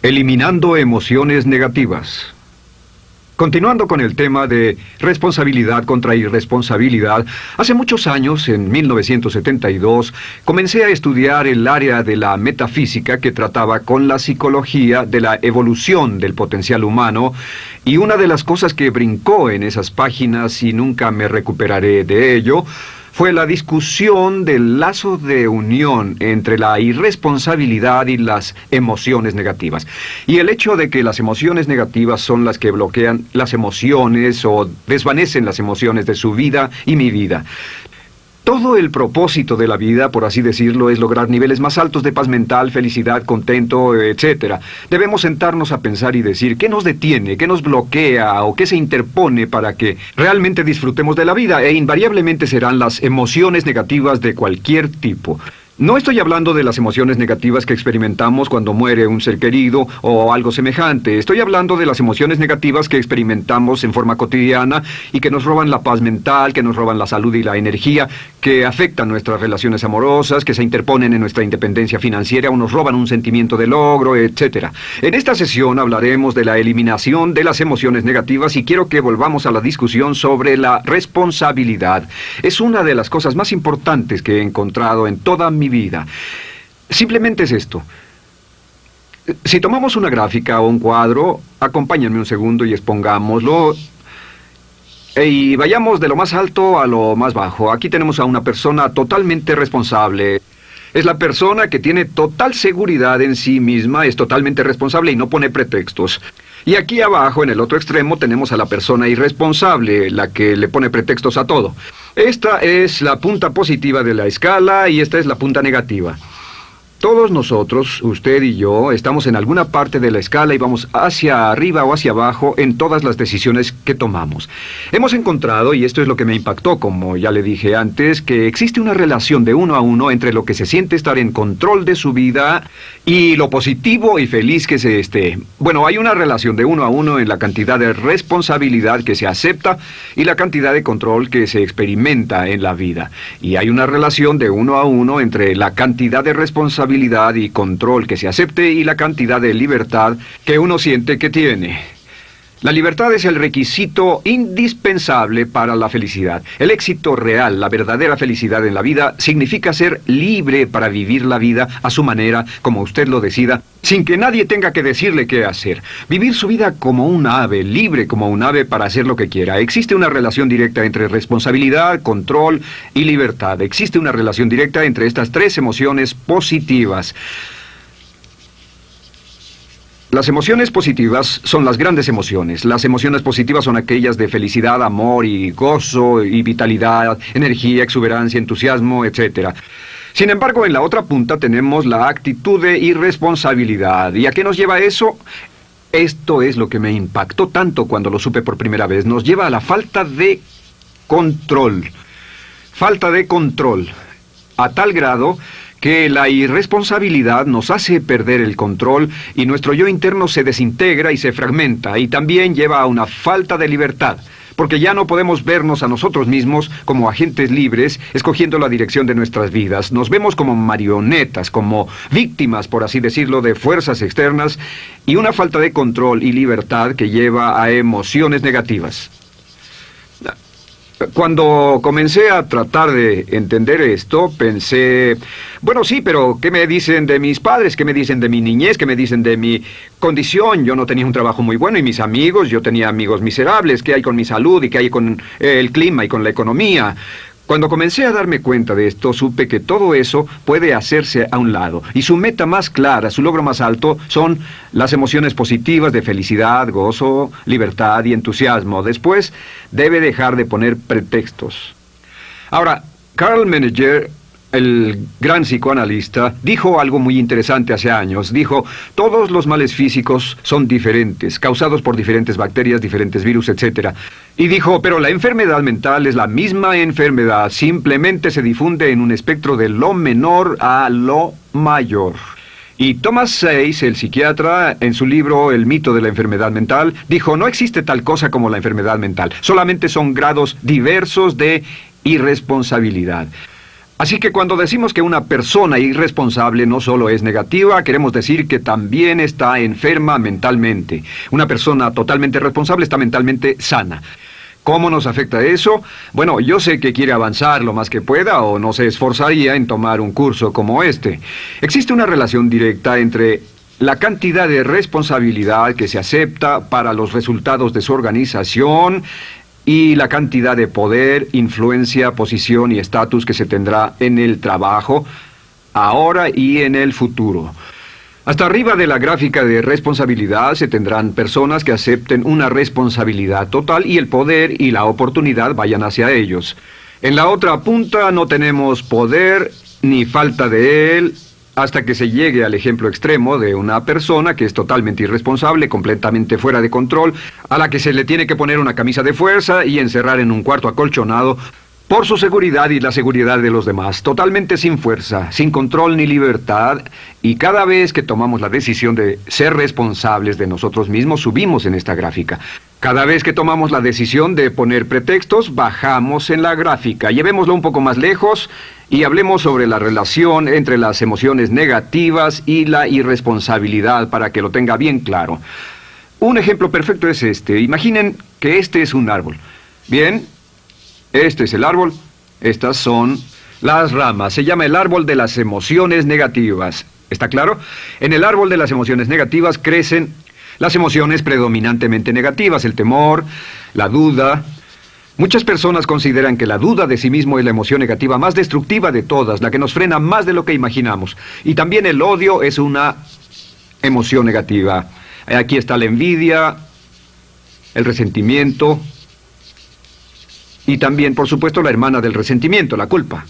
Eliminando emociones negativas. Continuando con el tema de responsabilidad contra irresponsabilidad, hace muchos años, en 1972, comencé a estudiar el área de la metafísica que trataba con la psicología de la evolución del potencial humano, y una de las cosas que brincó en esas páginas, y nunca me recuperaré de ello, fue la discusión del lazo de unión entre la irresponsabilidad y las emociones negativas. Y el hecho de que las emociones negativas son las que bloquean las emociones o desvanecen las emociones de su vida y mi vida. Todo el propósito de la vida, por así decirlo, es lograr niveles más altos de paz mental, felicidad, contento, etc. Debemos sentarnos a pensar y decir qué nos detiene, qué nos bloquea o qué se interpone para que realmente disfrutemos de la vida, e invariablemente serán las emociones negativas de cualquier tipo. No estoy hablando de las emociones negativas que experimentamos cuando muere un ser querido o algo semejante. Estoy hablando de las emociones negativas que experimentamos en forma cotidiana y que nos roban la paz mental, que nos roban la salud y la energía, que afectan nuestras relaciones amorosas, que se interponen en nuestra independencia financiera o nos roban un sentimiento de logro, etc. En esta sesión hablaremos de la eliminación de las emociones negativas y quiero que volvamos a la discusión sobre la responsabilidad. Es una de las cosas más importantes que he encontrado en toda mi vida. Simplemente es esto. Si tomamos una gráfica o un cuadro, acompáñenme un segundo y expongámoslo. Y vayamos de lo más alto a lo más bajo. Aquí tenemos a una persona totalmente responsable. Es la persona que tiene total seguridad en sí misma, es totalmente responsable y no pone pretextos. Y aquí abajo, en el otro extremo, tenemos a la persona irresponsable, la que le pone pretextos a todo. Esta es la punta positiva de la escala y esta es la punta negativa. Todos nosotros, usted y yo, estamos en alguna parte de la escala y vamos hacia arriba o hacia abajo en todas las decisiones que tomamos. Hemos encontrado, y esto es lo que me impactó, como ya le dije antes, que existe una relación de uno a uno entre lo que se siente estar en control de su vida y lo positivo y feliz que se esté. Bueno, hay una relación de uno a uno en la cantidad de responsabilidad que se acepta y la cantidad de control que se experimenta en la vida. Y hay una relación de uno a uno entre la cantidad de responsabilidad y control que se acepte y la cantidad de libertad que uno siente que tiene. La libertad es el requisito indispensable para la felicidad. El éxito real, la verdadera felicidad en la vida, significa ser libre para vivir la vida a su manera, como usted lo decida, sin que nadie tenga que decirle qué hacer. Vivir su vida como un ave, libre como un ave para hacer lo que quiera. Existe una relación directa entre responsabilidad, control y libertad. Existe una relación directa entre estas tres emociones positivas. Las emociones positivas son las grandes emociones. Las emociones positivas son aquellas de felicidad, amor y gozo y vitalidad, energía, exuberancia, entusiasmo, etc. Sin embargo, en la otra punta tenemos la actitud de irresponsabilidad. ¿Y a qué nos lleva eso? Esto es lo que me impactó tanto cuando lo supe por primera vez. Nos lleva a la falta de control. Falta de control. A tal grado que la irresponsabilidad nos hace perder el control y nuestro yo interno se desintegra y se fragmenta, y también lleva a una falta de libertad, porque ya no podemos vernos a nosotros mismos como agentes libres, escogiendo la dirección de nuestras vidas. Nos vemos como marionetas, como víctimas, por así decirlo, de fuerzas externas, y una falta de control y libertad que lleva a emociones negativas. Cuando comencé a tratar de entender esto, pensé, bueno, sí, pero ¿qué me dicen de mis padres? ¿Qué me dicen de mi niñez? ¿Qué me dicen de mi condición? Yo no tenía un trabajo muy bueno y mis amigos, yo tenía amigos miserables. ¿Qué hay con mi salud y qué hay con el clima y con la economía? Cuando comencé a darme cuenta de esto, supe que todo eso puede hacerse a un lado. Y su meta más clara, su logro más alto, son las emociones positivas de felicidad, gozo, libertad y entusiasmo. Después, debe dejar de poner pretextos. Ahora, Carl Menninger, el gran psicoanalista, dijo algo muy interesante hace años. Dijo, todos los males físicos son diferentes, causados por diferentes bacterias, diferentes virus, etc. Y dijo, pero la enfermedad mental es la misma enfermedad, simplemente se difunde en un espectro de lo menor a lo mayor. Y Thomas Sayce, el psiquiatra, en su libro El mito de la enfermedad mental, dijo, no existe tal cosa como la enfermedad mental, solamente son grados diversos de irresponsabilidad. Así que cuando decimos que una persona irresponsable no solo es negativa, queremos decir que también está enferma mentalmente. Una persona totalmente responsable está mentalmente sana. ¿Cómo nos afecta eso? Bueno, yo sé que quiere avanzar lo más que pueda o no se esforzaría en tomar un curso como este. Existe una relación directa entre la cantidad de responsabilidad que se acepta para los resultados de su organización y la cantidad de poder, influencia, posición y estatus que se tendrá en el trabajo, ahora y en el futuro. Hasta arriba de la gráfica de responsabilidad se tendrán personas que acepten una responsabilidad total y el poder y la oportunidad vayan hacia ellos. En la otra punta no tenemos poder ni falta de él, hasta que se llegue al ejemplo extremo de una persona que es totalmente irresponsable, completamente fuera de control, a la que se le tiene que poner una camisa de fuerza y encerrar en un cuarto acolchonado por su seguridad y la seguridad de los demás, totalmente sin fuerza, sin control ni libertad, y cada vez que tomamos la decisión de ser responsables de nosotros mismos, subimos en esta gráfica. Cada vez que tomamos la decisión de poner pretextos, bajamos en la gráfica. Llevémoslo un poco más lejos y hablemos sobre la relación entre las emociones negativas y la irresponsabilidad para que lo tenga bien claro. Un ejemplo perfecto es este. Imaginen que este es un árbol. Bien, este es el árbol. Estas son las ramas. Se llama el árbol de las emociones negativas. ¿Está claro? En el árbol de las emociones negativas crecen las emociones predominantemente negativas, el temor, la duda. Muchas personas consideran que la duda de sí mismo es la emoción negativa más destructiva de todas, la que nos frena más de lo que imaginamos. Y también el odio es una emoción negativa. Aquí está la envidia, el resentimiento y también, por supuesto, la hermana del resentimiento, la culpa.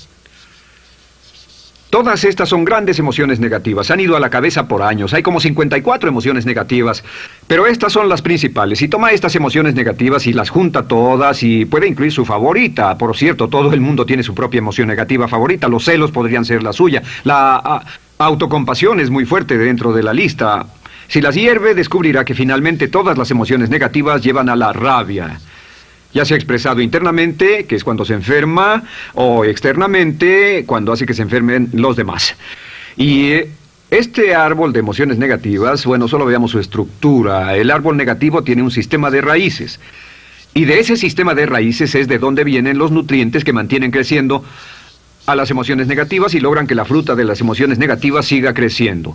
Todas estas son grandes emociones negativas. Han ido a la cabeza por años. Hay como 54 emociones negativas. Pero estas son las principales. Si toma estas emociones negativas y las junta todas y puede incluir su favorita. Por cierto, todo el mundo tiene su propia emoción negativa favorita. Los celos podrían ser la suya. La autocompasión es muy fuerte dentro de la lista. Si las hierve, descubrirá que finalmente todas las emociones negativas llevan a la rabia. Ya sea expresado internamente, que es cuando se enferma, o externamente, cuando hace que se enfermen los demás. Y este árbol de emociones negativas, bueno, solo veamos su estructura. El árbol negativo tiene un sistema de raíces. Y de ese sistema de raíces es de donde vienen los nutrientes que mantienen creciendo a las emociones negativas y logran que la fruta de las emociones negativas siga creciendo.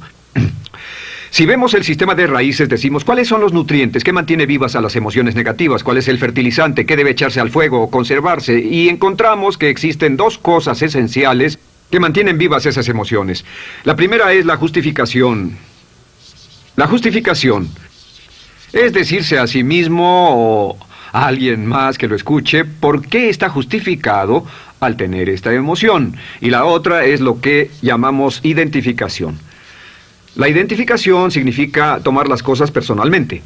Si vemos el sistema de raíces, decimos, ¿cuáles son los nutrientes que mantiene vivas a las emociones negativas? ¿Cuál es el fertilizante? ¿Qué debe echarse al fuego o conservarse? Y encontramos que existen dos cosas esenciales que mantienen vivas esas emociones. La primera es la justificación. La justificación es decirse a sí mismo o a alguien más que lo escuche por qué está justificado al tener esta emoción. Y la otra es lo que llamamos identificación. La identificación significa tomar las cosas personalmente.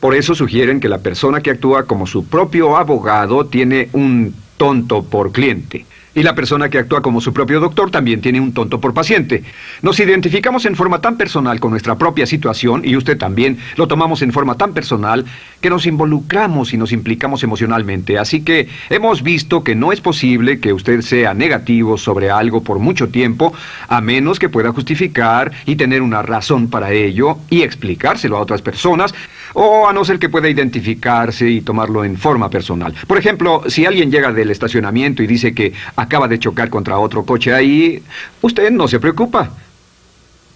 Por eso sugieren que la persona que actúa como su propio abogado tiene un tonto por cliente. Y la persona que actúa como su propio doctor también tiene un tonto por paciente. Nos identificamos en forma tan personal con nuestra propia situación, y usted también, lo tomamos en forma tan personal, que nos involucramos y nos implicamos emocionalmente. Así que hemos visto que no es posible que usted sea negativo sobre algo por mucho tiempo, a menos que pueda justificar y tener una razón para ello y explicárselo a otras personas, o a no ser que pueda identificarse y tomarlo en forma personal. Por ejemplo, si alguien llega del estacionamiento y dice que acaba de chocar contra otro coche ahí, usted no se preocupa,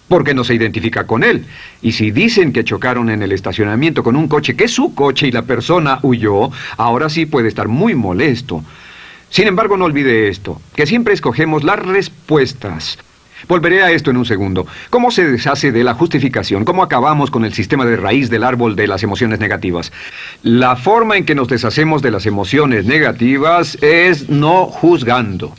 porque no se identifica con él. Y si dicen que chocaron en el estacionamiento con un coche que es su coche y la persona huyó, ahora sí puede estar muy molesto. Sin embargo, no olvide esto, que siempre escogemos las respuestas. Volveré a esto en un segundo. ¿Cómo se deshace de la justificación? ¿Cómo acabamos con el sistema de raíz del árbol de las emociones negativas? La forma en que nos deshacemos de las emociones negativas es no juzgando.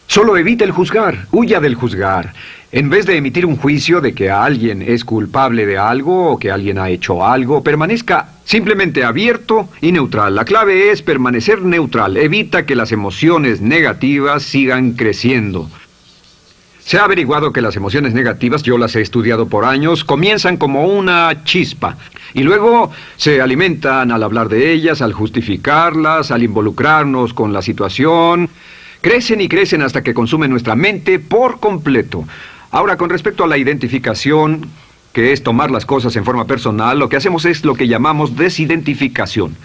Solo evite el juzgar, huya del juzgar. En vez de emitir un juicio de que alguien es culpable de algo o que alguien ha hecho algo, permanezca simplemente abierto y neutral. La clave es permanecer neutral. Evita que las emociones negativas sigan creciendo. Se ha averiguado que las emociones negativas, yo las he estudiado por años, comienzan como una chispa y luego se alimentan al hablar de ellas, al justificarlas, al involucrarnos con la situación. Crecen y crecen hasta que consumen nuestra mente por completo. Ahora, con respecto a la identificación, que es tomar las cosas en forma personal, lo que hacemos es lo que llamamos desidentificación.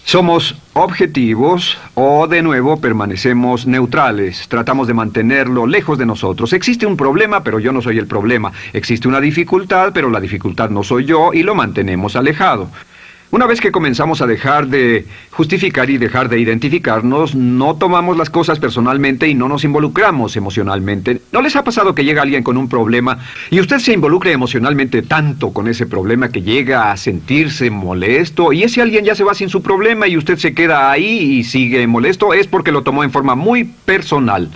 Somos objetivos o, de nuevo, permanecemos neutrales. Tratamos de mantenerlo lejos de nosotros. Existe un problema, pero yo no soy el problema. Existe una dificultad, pero la dificultad no soy yo, y lo mantenemos alejado. Una vez que comenzamos a dejar de justificar y dejar de identificarnos, no tomamos las cosas personalmente y no nos involucramos emocionalmente. ¿No les ha pasado que llega alguien con un problema y usted se involucra emocionalmente tanto con ese problema que llega a sentirse molesto y ese alguien ya se va sin su problema y usted se queda ahí y sigue molesto? Es porque lo tomó en forma muy personal.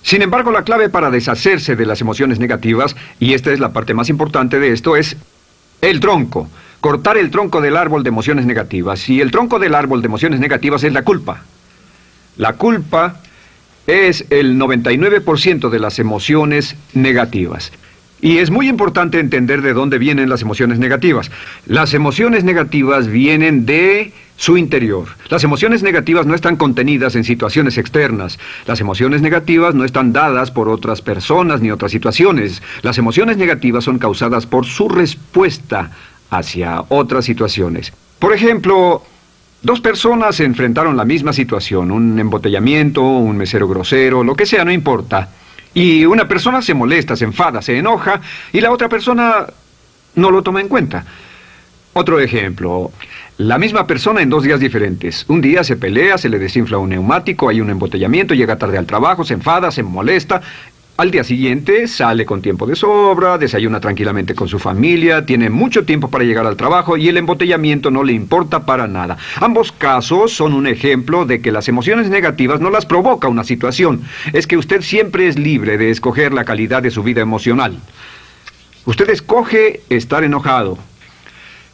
Sin embargo, la clave para deshacerse de las emociones negativas, y esta es la parte más importante de esto, es el tronco. Cortar el tronco del árbol de emociones negativas. Y el tronco del árbol de emociones negativas es la culpa. La culpa es el 99% de las emociones negativas. Y es muy importante entender de dónde vienen las emociones negativas. Las emociones negativas vienen de su interior. Las emociones negativas no están contenidas en situaciones externas. Las emociones negativas no están dadas por otras personas ni otras situaciones. Las emociones negativas son causadas por su respuesta hacia otras situaciones. Por ejemplo, dos personas se enfrentaron a la misma situación, un embotellamiento, un mesero grosero, lo que sea, no importa. Y una persona se molesta, se enfada, se enoja, y la otra persona no lo toma en cuenta. Otro ejemplo, la misma persona en 2 días diferentes. Un día se pelea, se le desinfla un neumático, hay un embotellamiento, llega tarde al trabajo, se enfada, se molesta. Al día siguiente sale con tiempo de sobra, desayuna tranquilamente con su familia, tiene mucho tiempo para llegar al trabajo y el embotellamiento no le importa para nada. Ambos casos son un ejemplo de que las emociones negativas no las provoca una situación. Es que usted siempre es libre de escoger la calidad de su vida emocional. Usted escoge estar enojado.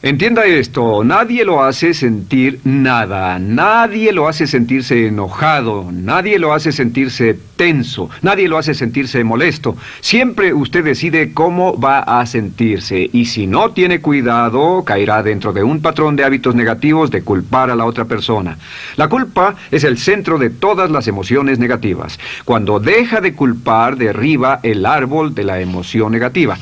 Entienda esto, nadie lo hace sentir nada, nadie lo hace sentirse enojado, nadie lo hace sentirse tenso, nadie lo hace sentirse molesto. Siempre usted decide cómo va a sentirse y si no tiene cuidado, caerá dentro de un patrón de hábitos negativos de culpar a la otra persona. La culpa es el centro de todas las emociones negativas. Cuando deja de culpar, derriba el árbol de la emoción negativa.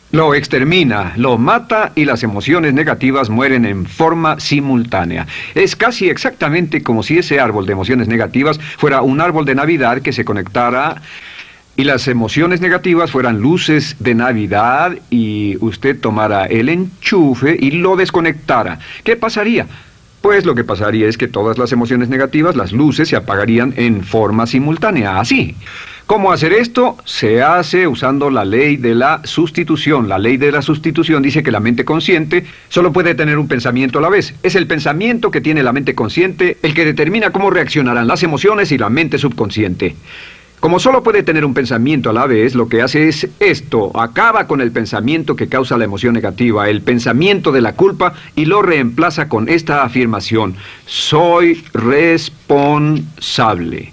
Lo extermina, lo mata y las emociones negativas mueren en forma simultánea. Es casi exactamente como si ese árbol de emociones negativas fuera un árbol de Navidad que se conectara y las emociones negativas fueran luces de Navidad y usted tomara el enchufe y lo desconectara. ¿Qué pasaría? Pues lo que pasaría es que todas las emociones negativas, las luces, se apagarían en forma simultánea, así. ¿Cómo hacer esto? Se hace usando la ley de la sustitución. La ley de la sustitución dice que la mente consciente solo puede tener un pensamiento a la vez. Es el pensamiento que tiene la mente consciente el que determina cómo reaccionarán las emociones y la mente subconsciente. Como solo puede tener un pensamiento a la vez, lo que hace es esto: acaba con el pensamiento que causa la emoción negativa, el pensamiento de la culpa, y lo reemplaza con esta afirmación: soy responsable.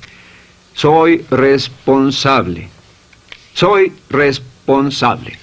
Soy responsable. Soy responsable.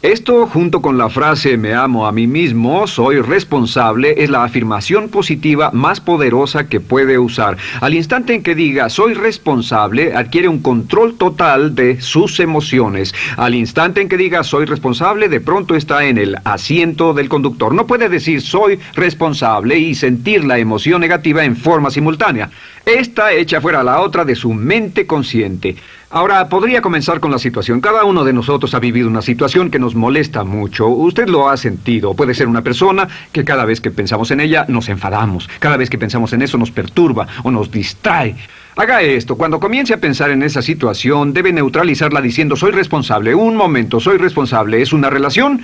Esto, junto con la frase me amo a mí mismo, soy responsable, es la afirmación positiva más poderosa que puede usar. Al instante en que diga soy responsable, adquiere un control total de sus emociones. Al instante en que diga soy responsable, de pronto está en el asiento del conductor. No puede decir soy responsable y sentir la emoción negativa en forma simultánea. Esta echa fuera la otra de su mente consciente. Ahora, podría comenzar con la situación. Cada uno de nosotros ha vivido una situación que nos molesta mucho. Usted lo ha sentido. Puede ser una persona que cada vez que pensamos en ella nos enfadamos. Cada vez que pensamos en eso nos perturba o nos distrae. Haga esto. Cuando comience a pensar en esa situación, debe neutralizarla diciendo soy responsable. Un momento, soy responsable. ¿Es una relación?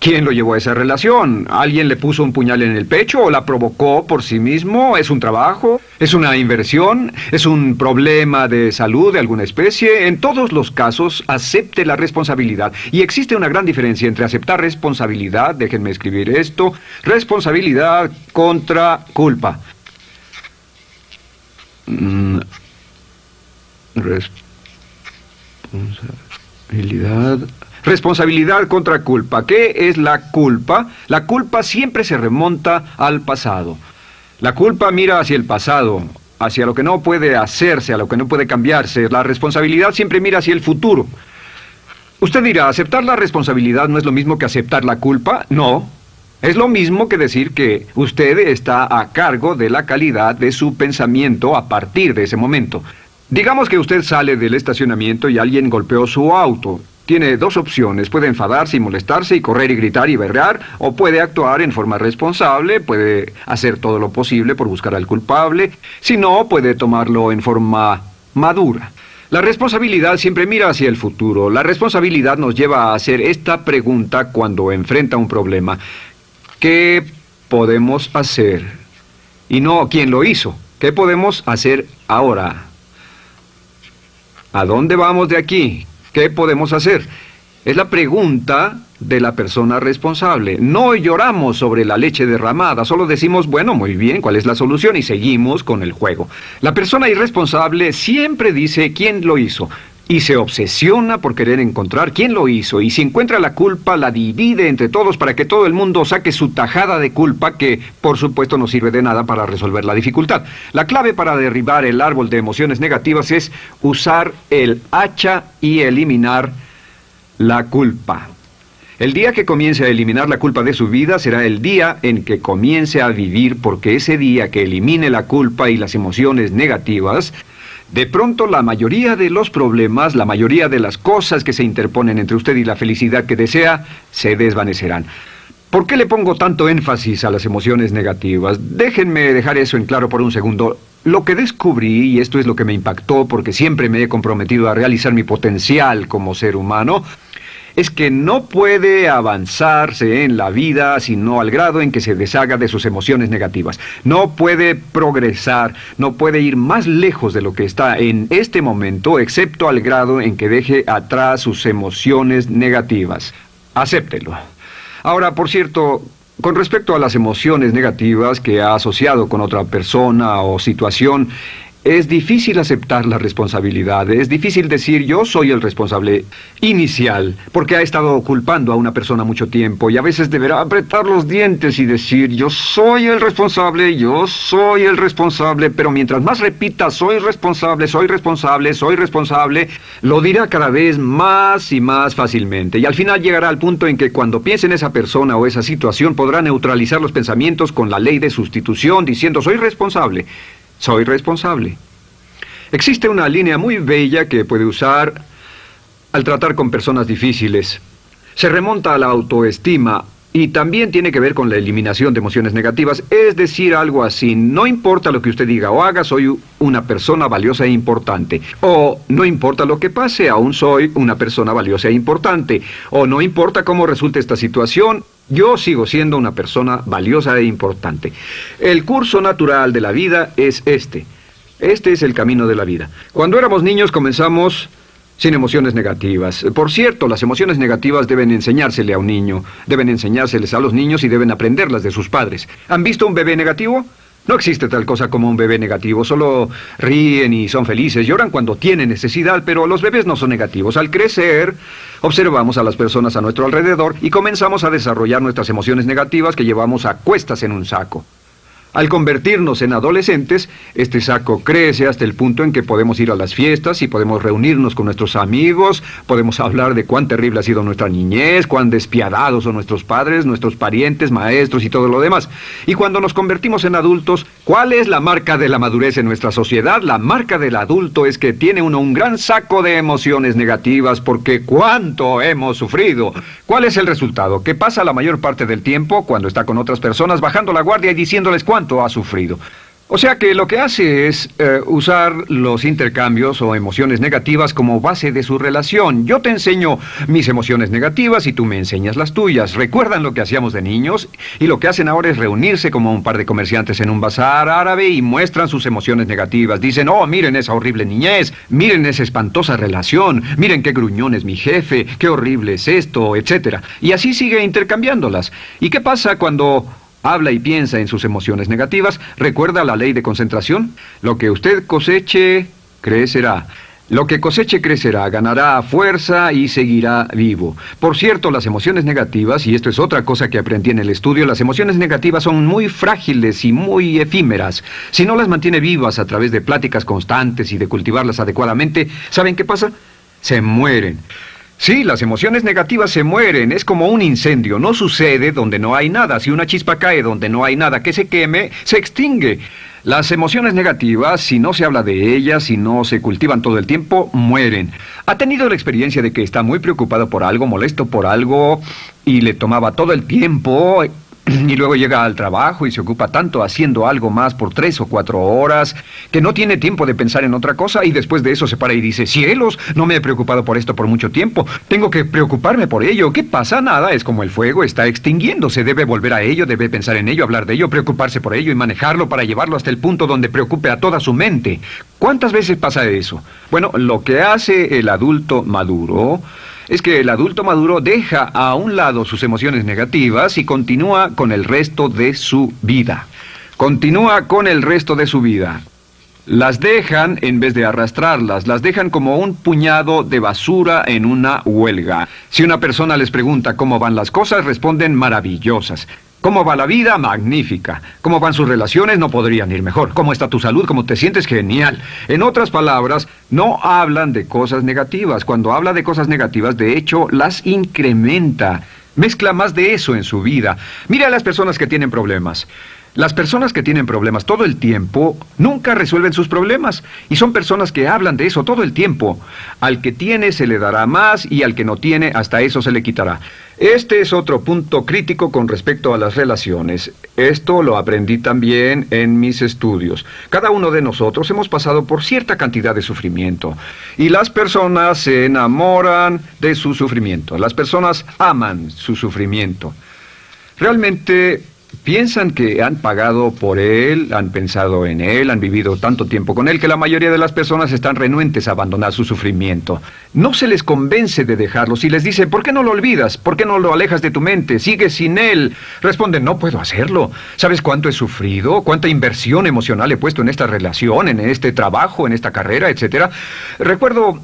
¿Quién lo llevó a esa relación? ¿Alguien le puso un puñal en el pecho o la provocó por sí mismo? ¿Es un trabajo? ¿Es una inversión? ¿Es un problema de salud de alguna especie? En todos los casos, acepte la responsabilidad. Y existe una gran diferencia entre aceptar responsabilidad, déjenme escribir esto, responsabilidad contra culpa. Responsabilidad. Responsabilidad contra culpa. ¿Qué es la culpa? La culpa siempre se remonta al pasado. La culpa mira hacia el pasado, hacia lo que no puede hacerse, a lo que no puede cambiarse. La responsabilidad siempre mira hacia el futuro. Usted dirá, ¿aceptar la responsabilidad no es lo mismo que aceptar la culpa? No. Es lo mismo que decir que usted está a cargo de la calidad de su pensamiento a partir de ese momento. Digamos que usted sale del estacionamiento y alguien golpeó su auto. Tiene dos opciones: puede enfadarse y molestarse y correr y gritar y berrear, o puede actuar en forma responsable, puede hacer todo lo posible por buscar al culpable. Si no, puede tomarlo en forma madura. La responsabilidad siempre mira hacia el futuro. La responsabilidad nos lleva a hacer esta pregunta cuando enfrenta un problema: ¿qué podemos hacer? Y no ¿quién lo hizo? ¿Qué podemos hacer ahora? ¿A dónde vamos de aquí? ¿Qué podemos hacer? Es la pregunta de la persona responsable. No lloramos sobre la leche derramada, solo decimos, bueno, muy bien, ¿cuál es la solución? Y seguimos con el juego. La persona irresponsable siempre dice quién lo hizo y se obsesiona por querer encontrar quién lo hizo, y si encuentra la culpa la divide entre todos para que todo el mundo saque su tajada de culpa, que por supuesto no sirve de nada para resolver la dificultad. La clave para derribar el árbol de emociones negativas es usar el hacha y eliminar la culpa. El día que comience a eliminar la culpa de su vida será el día en que comience a vivir, porque ese día que elimine la culpa y las emociones negativas, de pronto la mayoría de los problemas, la mayoría de las cosas que se interponen entre usted y la felicidad que desea, se desvanecerán. ¿Por qué le pongo tanto énfasis a las emociones negativas? Déjenme dejar eso en claro por un segundo. Lo que descubrí, y esto es lo que me impactó porque siempre me he comprometido a realizar mi potencial como ser humano, es que no puede avanzarse en la vida sino al grado en que se deshaga de sus emociones negativas. No puede progresar, no puede ir más lejos de lo que está en este momento, excepto al grado en que deje atrás sus emociones negativas. Acéptelo. Ahora, por cierto, con respecto a las emociones negativas que ha asociado con otra persona o situación, es difícil aceptar la responsabilidad, es difícil decir yo soy el responsable inicial, porque ha estado culpando a una persona mucho tiempo y a veces deberá apretar los dientes y decir yo soy el responsable, pero mientras más repita soy responsable, lo dirá cada vez más y más fácilmente, y al final llegará al punto en que cuando piense en esa persona o esa situación podrá neutralizar los pensamientos con la ley de sustitución diciendo soy responsable. Soy responsable. Existe una línea muy bella que puede usar al tratar con personas difíciles. Se remonta a la autoestima y también tiene que ver con la eliminación de emociones negativas. Es decir, algo así: no importa lo que usted diga o haga, soy una persona valiosa e importante. O no importa lo que pase, aún soy una persona valiosa e importante. O no importa cómo resulte esta situación, yo sigo siendo una persona valiosa e importante. El curso natural de la vida es este. Este es el camino de la vida. Cuando éramos niños comenzamos sin emociones negativas. Por cierto, las emociones negativas deben enseñársele a un niño, deben enseñárseles a los niños y deben aprenderlas de sus padres. ¿Han visto un bebé negativo? No existe tal cosa como un bebé negativo, solo ríen y son felices, lloran cuando tienen necesidad, pero los bebés no son negativos. Al crecer, observamos a las personas a nuestro alrededor y comenzamos a desarrollar nuestras emociones negativas que llevamos a cuestas en un saco. Al convertirnos en adolescentes, este saco crece hasta el punto en que podemos ir a las fiestas y podemos reunirnos con nuestros amigos, podemos hablar de cuán terrible ha sido nuestra niñez, cuán despiadados son nuestros padres, nuestros parientes, maestros y todo lo demás. Y cuando nos convertimos en adultos, ¿cuál es la marca de la madurez en nuestra sociedad? La marca del adulto es que tiene uno un gran saco de emociones negativas, porque ¿cuánto hemos sufrido? ¿Cuál es el resultado? Que pasa la mayor parte del tiempo, cuando está con otras personas, bajando la guardia y diciéndoles cuánto ha sufrido. O sea que lo que hace es usar los intercambios o emociones negativas como base de su relación. Yo te enseño mis emociones negativas y tú me enseñas las tuyas. ¿Recuerdan lo que hacíamos de niños? Y lo que hacen ahora es reunirse como un par de comerciantes en un bazar árabe y muestran sus emociones negativas. Dicen, oh, miren esa horrible niñez, miren esa espantosa relación, miren qué gruñón es mi jefe, qué horrible es esto, etc. Y así sigue intercambiándolas. ¿Y qué pasa cuando habla y piensa en sus emociones negativas? ¿Recuerda la ley de concentración? Lo que usted coseche, crecerá. Lo que coseche crecerá, ganará fuerza y seguirá vivo. Por cierto, las emociones negativas, y esto es otra cosa que aprendí en el estudio, las emociones negativas son muy frágiles y muy efímeras. Si no las mantiene vivas a través de pláticas constantes y de cultivarlas adecuadamente, ¿saben qué pasa? Se mueren. Sí, las emociones negativas se mueren, es como un incendio, no sucede donde no hay nada. Si una chispa cae donde no hay nada que se queme, se extingue. Las emociones negativas, si no se habla de ellas, si no se cultivan todo el tiempo, mueren. ¿Ha tenido la experiencia de que está muy preocupado por algo, molesto por algo, y le tomaba todo el tiempo, y luego llega al trabajo y se ocupa tanto haciendo algo más por 3 o 4 horas, que no tiene tiempo de pensar en otra cosa, y después de eso se para y dice, cielos, no me he preocupado por esto por mucho tiempo, tengo que preocuparme por ello? ¿Qué pasa? Nada, es como el fuego, está extinguiéndose, debe volver a ello, debe pensar en ello, hablar de ello, preocuparse por ello y manejarlo para llevarlo hasta el punto donde preocupe a toda su mente. ¿Cuántas veces pasa eso? Bueno, lo que hace el adulto maduro es que el adulto maduro deja a un lado sus emociones negativas y continúa con el resto de su vida. Continúa con el resto de su vida. Las dejan en vez de arrastrarlas, las dejan como un puñado de basura en una huelga. Si una persona les pregunta cómo van las cosas, responden maravillosas. ¿Cómo va la vida? Magnífica. ¿Cómo van sus relaciones? No podrían ir mejor. ¿Cómo está tu salud? ¿Cómo te sientes? Genial. En otras palabras, no hablan de cosas negativas. Cuando habla de cosas negativas, de hecho, las incrementa. Mezcla más de eso en su vida. Mira a las personas que tienen problemas. Las personas que tienen problemas todo el tiempo nunca resuelven sus problemas. Y son personas que hablan de eso todo el tiempo. Al que tiene se le dará más y al que no tiene hasta eso se le quitará. Este es otro punto crítico con respecto a las relaciones. Esto lo aprendí también en mis estudios. Cada uno de nosotros hemos pasado por cierta cantidad de sufrimiento. Y las personas se enamoran de su sufrimiento. Las personas aman su sufrimiento. Realmente piensan que han pagado por él, han pensado en él, han vivido tanto tiempo con él que la mayoría de las personas están renuentes a abandonar su sufrimiento. No se les convence de dejarlo. Si les dice, ¿por qué no lo olvidas? ¿Por qué no lo alejas de tu mente? ¿Sigues sin él? Responden, no puedo hacerlo. ¿Sabes cuánto he sufrido? ¿Cuánta inversión emocional he puesto en esta relación, en este trabajo, en esta carrera, etcétera? Recuerdo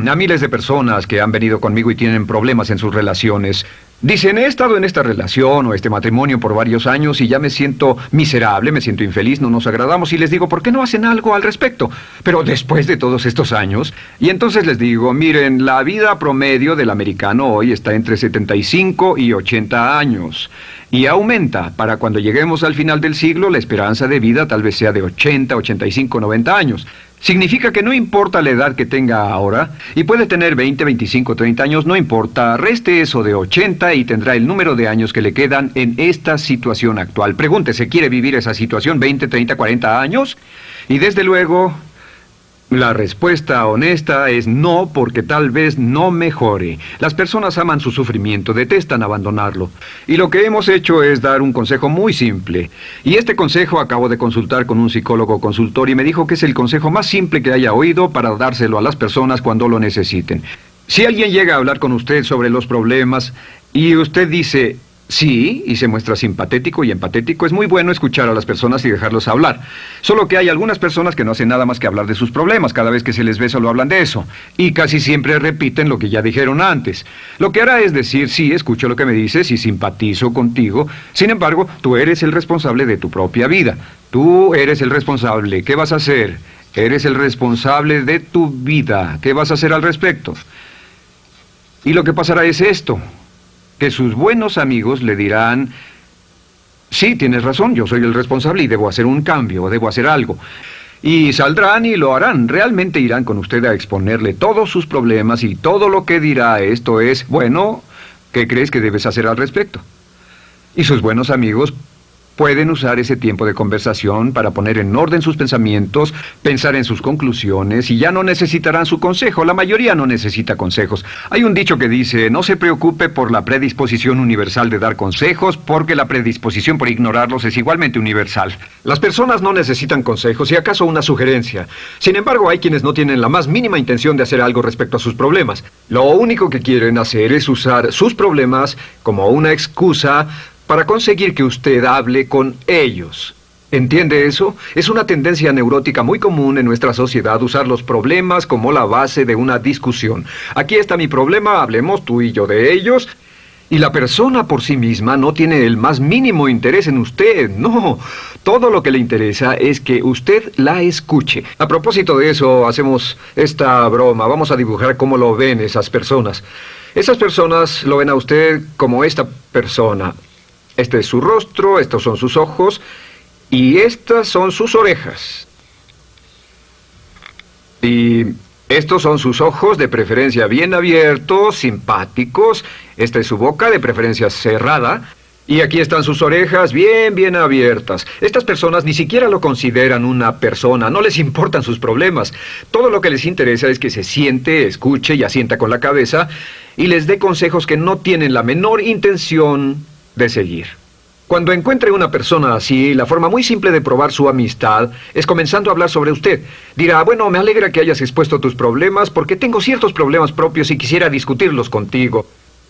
a miles de personas que han venido conmigo y tienen problemas en sus relaciones. Dicen, he estado en esta relación o este matrimonio por varios años y ya me siento miserable, me siento infeliz, no nos agradamos, y les digo, ¿por qué no hacen algo al respecto? Pero después de todos estos años, y entonces les digo, miren, la vida promedio del americano hoy está entre 75 y 80 años. Y aumenta. Para cuando lleguemos al final del siglo, la esperanza de vida tal vez sea de 80, 85, 90 años. Significa que no importa la edad que tenga ahora, y puede tener 20, 25, 30 años, no importa, reste eso de 80 y tendrá el número de años que le quedan en esta situación actual. Pregúntese, ¿quiere vivir esa situación 20, 30, 40 años? Y desde luego, la respuesta honesta es no, porque tal vez no mejore. Las personas aman su sufrimiento, detestan abandonarlo. Y lo que hemos hecho es dar un consejo muy simple. Y este consejo acabo de consultar con un psicólogo consultor y me dijo que es el consejo más simple que haya oído para dárselo a las personas cuando lo necesiten. Si alguien llega a hablar con usted sobre los problemas y usted dice sí, y se muestra simpatético y empatético, es muy bueno escuchar a las personas y dejarlos hablar. Solo que hay algunas personas que no hacen nada más que hablar de sus problemas. Cada vez que se les ve solo hablan de eso. Y casi siempre repiten lo que ya dijeron antes. Lo que hará es decir, sí, escucho lo que me dices y simpatizo contigo. Sin embargo, tú eres el responsable de tu propia vida. Tú eres el responsable. ¿Qué vas a hacer? Eres el responsable de tu vida. ¿Qué vas a hacer al respecto? Y lo que pasará es esto, que sus buenos amigos le dirán, sí, tienes razón, yo soy el responsable y debo hacer un cambio, debo hacer algo. Y saldrán y lo harán, realmente irán con usted a exponerle todos sus problemas y todo lo que dirá esto es, bueno, ¿qué crees que debes hacer al respecto? Y sus buenos amigos pueden usar ese tiempo de conversación para poner en orden sus pensamientos, pensar en sus conclusiones, y ya no necesitarán su consejo. La mayoría no necesita consejos. Hay un dicho que dice, no se preocupe por la predisposición universal de dar consejos, porque la predisposición por ignorarlos es igualmente universal. Las personas no necesitan consejos, si acaso una sugerencia. Sin embargo, hay quienes no tienen la más mínima intención de hacer algo respecto a sus problemas. Lo único que quieren hacer es usar sus problemas como una excusa para conseguir que usted hable con ellos. ¿Entiende eso? Es una tendencia neurótica muy común en nuestra sociedad usar los problemas como la base de una discusión. Aquí está mi problema, hablemos tú y yo de ellos. Y la persona por sí misma no tiene el más mínimo interés en usted, no. Todo lo que le interesa es que usted la escuche. A propósito de eso, hacemos esta broma. Vamos a dibujar cómo lo ven esas personas. Esas personas lo ven a usted como esta persona. Este es su rostro, estos son sus ojos y estas son sus orejas. Y estos son sus ojos, de preferencia bien abiertos, simpáticos. Esta es su boca, de preferencia cerrada. Y aquí están sus orejas bien abiertas. Estas personas ni siquiera lo consideran una persona, no les importan sus problemas. Todo lo que les interesa es que se siente, escuche y asienta con la cabeza y les dé consejos que no tienen la menor intención de seguir. Cuando encuentre una persona así, la forma muy simple de probar su amistad es comenzando a hablar sobre usted. Dirá, bueno, me alegra que hayas expuesto tus problemas porque tengo ciertos problemas propios y quisiera discutirlos contigo.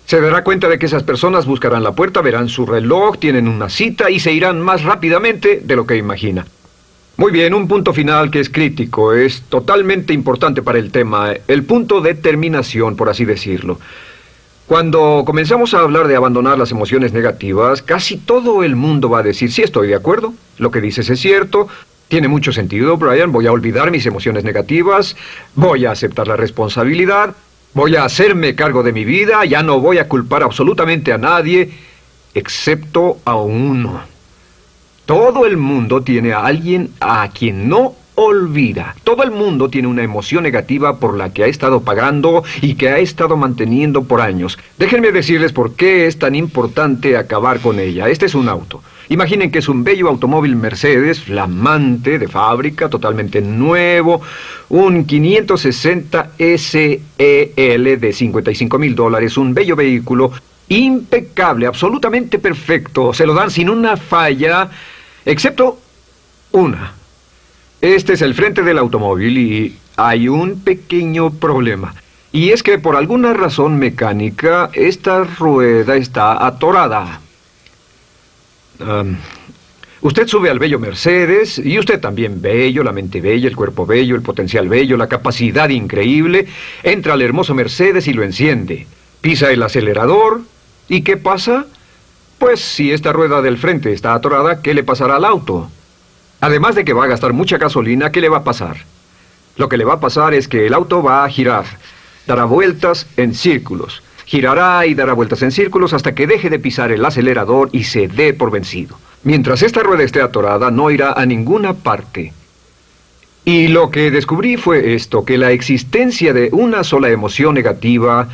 Se dará cuenta de que esas personas buscarán la puerta, verán su reloj, tienen una cita y se irán más rápidamente de lo que imagina. Muy bien, un punto final que es crítico, es totalmente importante para el tema, el punto de terminación, por así decirlo. Cuando comenzamos a hablar de abandonar las emociones negativas, casi todo el mundo va a decir, sí, estoy de acuerdo, lo que dices es cierto, tiene mucho sentido, Brian, voy a olvidar mis emociones negativas, voy a aceptar la responsabilidad, voy a hacerme cargo de mi vida, ya no voy a culpar absolutamente a nadie, excepto a uno. Todo el mundo tiene a alguien a quien no olvida. Todo el mundo tiene una emoción negativa por la que ha estado pagando y que ha estado manteniendo por años. Déjenme decirles por qué es tan importante acabar con ella. Este es un auto. Imaginen que es un bello automóvil Mercedes, flamante, de fábrica, totalmente nuevo, un 560 SEL de $55,000, un bello vehículo, impecable, absolutamente perfecto. Se lo dan sin una falla, excepto una. Este es el frente del automóvil y hay un pequeño problema. Y es que por alguna razón mecánica, esta rueda está atorada. Usted sube al bello Mercedes, y usted también bello, la mente bella, el cuerpo bello, el potencial bello, la capacidad increíble. Entra al hermoso Mercedes y lo enciende. Pisa el acelerador, ¿y qué pasa? Pues si esta rueda del frente está atorada, ¿qué le pasará al auto? Además de que va a gastar mucha gasolina, ¿qué le va a pasar? Lo que le va a pasar es que el auto va a girar, dará vueltas en círculos. Girará y dará vueltas en círculos hasta que deje de pisar el acelerador y se dé por vencido. Mientras esta rueda esté atorada, no irá a ninguna parte. Y lo que descubrí fue esto, que la existencia de una sola emoción negativa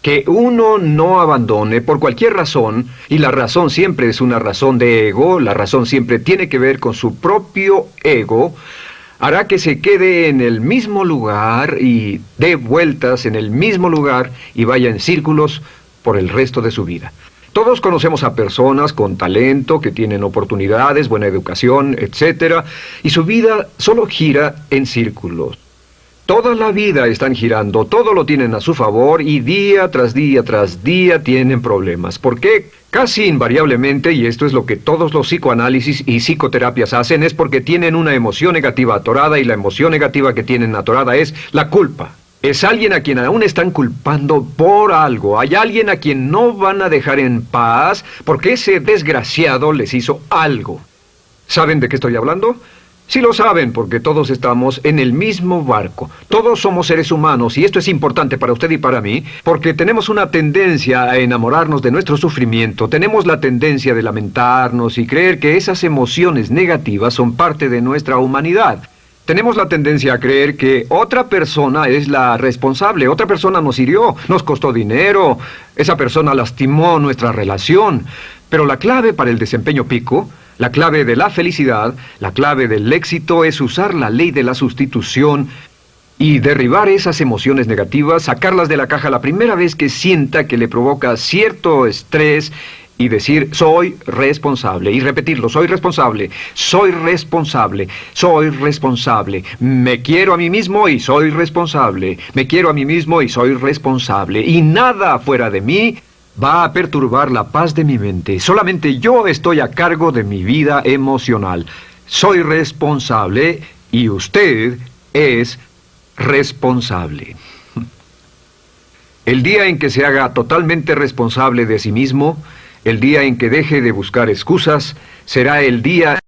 que uno no abandone por cualquier razón, y la razón siempre es una razón de ego, la razón siempre tiene que ver con su propio ego, hará que se quede en el mismo lugar y dé vueltas en el mismo lugar y vaya en círculos por el resto de su vida. Todos conocemos a personas con talento, que tienen oportunidades, buena educación, etc., y su vida solo gira en círculos. Toda la vida están girando, todo lo tienen a su favor y día tras día tras día tienen problemas. ¿Por qué? Casi invariablemente, y esto es lo que todos los psicoanálisis y psicoterapias hacen, es porque tienen una emoción negativa atorada y la emoción negativa que tienen atorada es la culpa. Es alguien a quien aún están culpando por algo. Hay alguien a quien no van a dejar en paz porque ese desgraciado les hizo algo. ¿Saben de qué estoy hablando? Sí lo saben, porque todos estamos en el mismo barco. Todos somos seres humanos, y esto es importante para usted y para mí, porque tenemos una tendencia a enamorarnos de nuestro sufrimiento. Tenemos la tendencia de lamentarnos y creer que esas emociones negativas son parte de nuestra humanidad. Tenemos la tendencia a creer que otra persona es la responsable, otra persona nos hirió, nos costó dinero, esa persona lastimó nuestra relación. Pero la clave para el desempeño pico, la clave de la felicidad, la clave del éxito es usar la ley de la sustitución y derribar esas emociones negativas, sacarlas de la caja la primera vez que sienta que le provoca cierto estrés y decir, soy responsable, y repetirlo, soy responsable, soy responsable, soy responsable, me quiero a mí mismo y soy responsable, me quiero a mí mismo y soy responsable, y nada fuera de mí va a perturbar la paz de mi mente. Solamente yo estoy a cargo de mi vida emocional. soy responsable y usted es responsable. El día en que se haga totalmente responsable de sí mismo, el día en que deje de buscar excusas, será el día